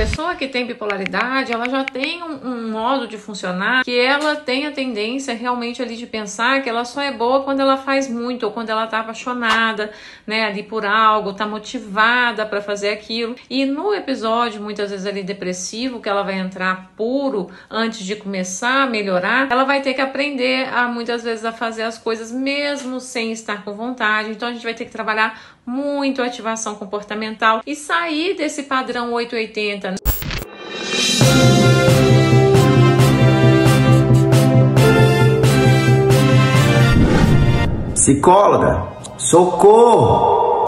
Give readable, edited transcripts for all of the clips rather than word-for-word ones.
Pessoa que tem bipolaridade, ela já tem um modo de funcionar que ela tem a tendência realmente ali de pensar que ela só é boa quando ela faz muito ou quando ela tá apaixonada, né, ali por algo, tá motivada para fazer aquilo. E no episódio, muitas vezes ali depressivo, que ela vai entrar puro antes de começar a melhorar, ela vai ter que aprender a muitas vezes a fazer as coisas mesmo sem estar com vontade. Então a gente vai ter que trabalhar muito a ativação comportamental e sair desse padrão 880. Psicóloga, socorro!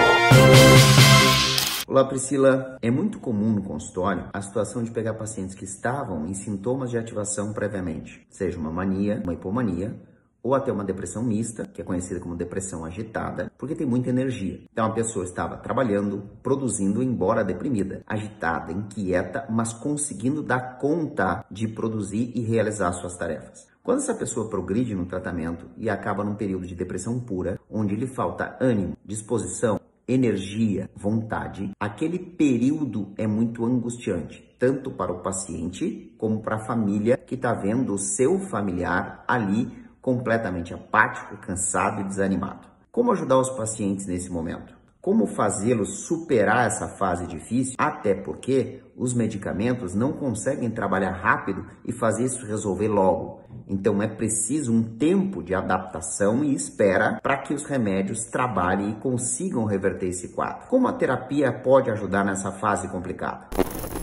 Olá, Priscila. É muito comum no consultório a situação de pegar pacientes que estavam em sintomas de ativação previamente, seja uma mania, uma hipomania, ou até uma depressão mista, que é conhecida como depressão agitada, porque tem muita energia. Então a pessoa estava trabalhando, produzindo, embora deprimida, agitada, inquieta, mas conseguindo dar conta de produzir e realizar suas tarefas. Quando essa pessoa progride no tratamento e acaba num período de depressão pura, onde lhe falta ânimo, disposição, energia, vontade, aquele período é muito angustiante, tanto para o paciente como para a família que está vendo o seu familiar ali completamente apático, cansado e desanimado. Como ajudar os pacientes nesse momento? Como fazê-los superar essa fase difícil? Até porque os medicamentos não conseguem trabalhar rápido e fazer isso resolver logo. Então é preciso um tempo de adaptação e espera para que os remédios trabalhem e consigam reverter esse quadro. Como a terapia pode ajudar nessa fase complicada?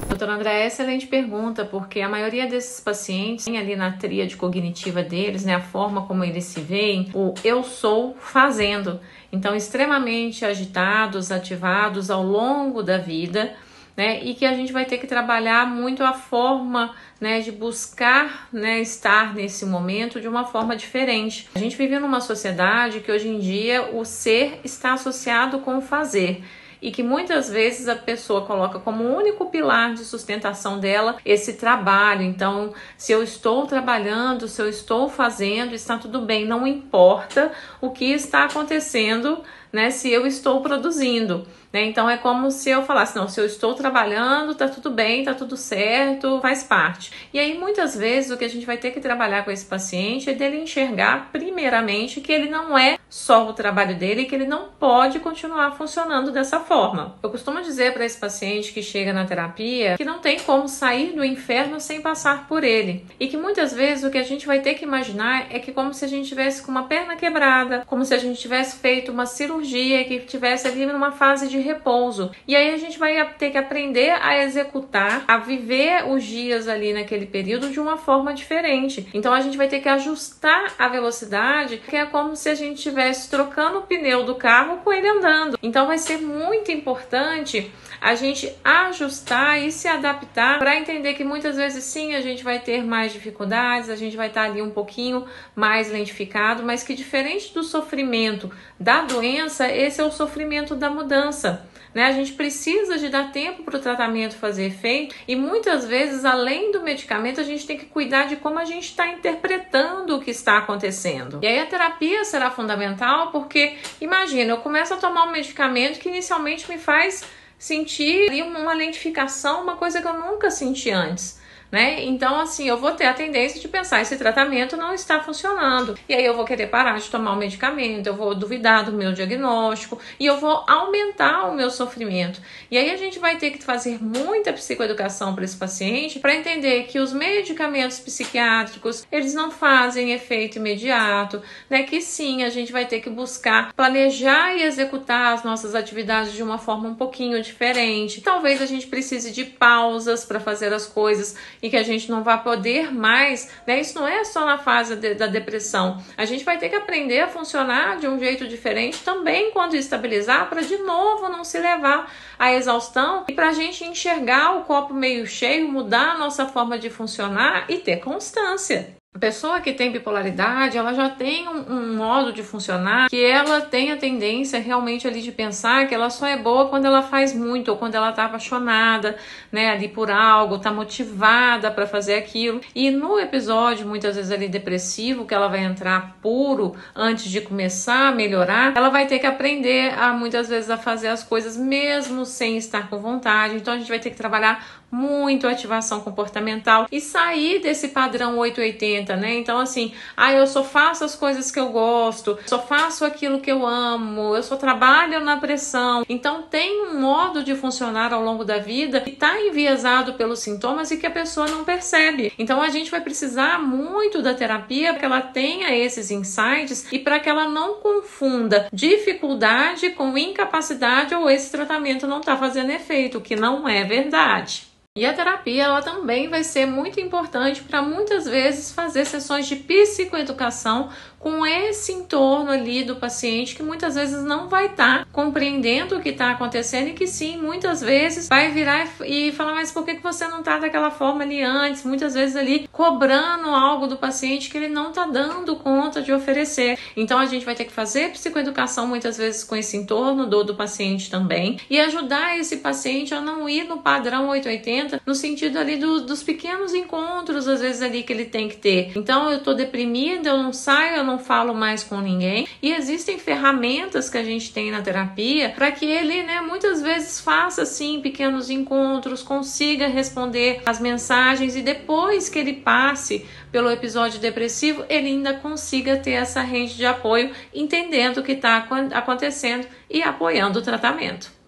Doutora André, excelente pergunta, porque a maioria desses pacientes tem ali na tríade cognitiva deles, né, a forma como eles se veem, o eu sou fazendo. Então, extremamente agitados, ativados ao longo da vida, né, e que a gente vai ter que trabalhar muito a forma, né, de buscar, né, estar nesse momento de uma forma diferente. A gente vive numa sociedade que hoje em dia o ser está associado com o fazer. E que muitas vezes a pessoa coloca como único pilar de sustentação dela esse trabalho. Então, se eu estou trabalhando, se eu estou fazendo, está tudo bem, não importa o que está acontecendo, né, se eu estou produzindo, né? Então é como se eu falasse, não, se eu estou trabalhando, tá tudo bem, tá tudo certo, faz parte. E aí muitas vezes o que a gente vai ter que trabalhar com esse paciente é dele enxergar primeiramente que ele não é só o trabalho dele e que ele não pode continuar funcionando dessa forma. Eu costumo dizer para esse paciente que chega na terapia que não tem como sair do inferno sem passar por ele. E que muitas vezes o que a gente vai ter que imaginar é que como se a gente tivesse com uma perna quebrada, como se a gente tivesse feito uma cirurgia, que estivesse ali numa fase de repouso. E aí a gente vai ter que aprender a executar, a viver os dias ali naquele período de uma forma diferente. Então a gente vai ter que ajustar a velocidade, que é como se a gente estivesse trocando o pneu do carro com ele andando. Então vai ser muito importante a gente ajustar e se adaptar para entender que muitas vezes sim, a gente vai ter mais dificuldades, a gente vai estar ali um pouquinho mais lentificado, mas que diferente do sofrimento da doença, esse é o sofrimento da mudança. Né? A gente precisa de dar tempo para o tratamento fazer efeito e muitas vezes, além do medicamento, a gente tem que cuidar de como a gente está interpretando o que está acontecendo. E aí a terapia será fundamental porque, imagina, eu começo a tomar um medicamento que inicialmente me faz sentir uma lentificação, uma coisa que eu nunca senti antes. Né? Então, assim, eu vou ter a tendência de pensar, esse tratamento não está funcionando. E aí eu vou querer parar de tomar o medicamento, eu vou duvidar do meu diagnóstico e eu vou aumentar o meu sofrimento. E aí a gente vai ter que fazer muita psicoeducação para esse paciente para entender que os medicamentos psiquiátricos, eles não fazem efeito imediato, né? Que sim, a gente vai ter que buscar planejar e executar as nossas atividades de uma forma um pouquinho diferente. Talvez a gente precise de pausas para fazer as coisas e que a gente não vai poder mais, né? Isso não é só na fase da depressão. A gente vai ter que aprender a funcionar de um jeito diferente também quando estabilizar, para de novo não se levar à exaustão e para a gente enxergar o copo meio cheio, mudar a nossa forma de funcionar e ter constância. A pessoa que tem bipolaridade, ela já tem um modo de funcionar que ela tem a tendência realmente ali de pensar que ela só é boa quando ela faz muito ou quando ela tá apaixonada, né, ali por algo, tá motivada para fazer aquilo. E no episódio, muitas vezes ali depressivo, que ela vai entrar puro antes de começar a melhorar, ela vai ter que aprender a muitas vezes a fazer as coisas mesmo sem estar com vontade. Então a gente vai ter que trabalhar muito ativação comportamental e sair desse padrão 880, né? Então, assim, eu só faço as coisas que eu gosto, só faço aquilo que eu amo, eu só trabalho na pressão. Então, tem um modo de funcionar ao longo da vida que está enviesado pelos sintomas e que a pessoa não percebe. Então, a gente vai precisar muito da terapia para que ela tenha esses insights e para que ela não confunda dificuldade com incapacidade ou esse tratamento não está fazendo efeito, o que não é verdade. E a terapia, ela também vai ser muito importante para muitas vezes fazer sessões de psicoeducação com esse entorno ali do paciente que muitas vezes não vai estar compreendendo o que está acontecendo e que sim, muitas vezes vai virar e falar, mas por que você não está daquela forma ali antes? Muitas vezes ali cobrando algo do paciente que ele não está dando conta de oferecer. Então a gente vai ter que fazer psicoeducação muitas vezes com esse entorno do paciente também e ajudar esse paciente a não ir no padrão 880 no sentido ali dos pequenos encontros às vezes ali que ele tem que ter. Então eu tô deprimida, eu não saio, eu não falo mais com ninguém e existem ferramentas que a gente tem na terapia para que ele, né, muitas vezes faça assim pequenos encontros, consiga responder as mensagens e depois que ele passe pelo episódio depressivo, ele ainda consiga ter essa rede de apoio, entendendo o que está acontecendo e apoiando o tratamento.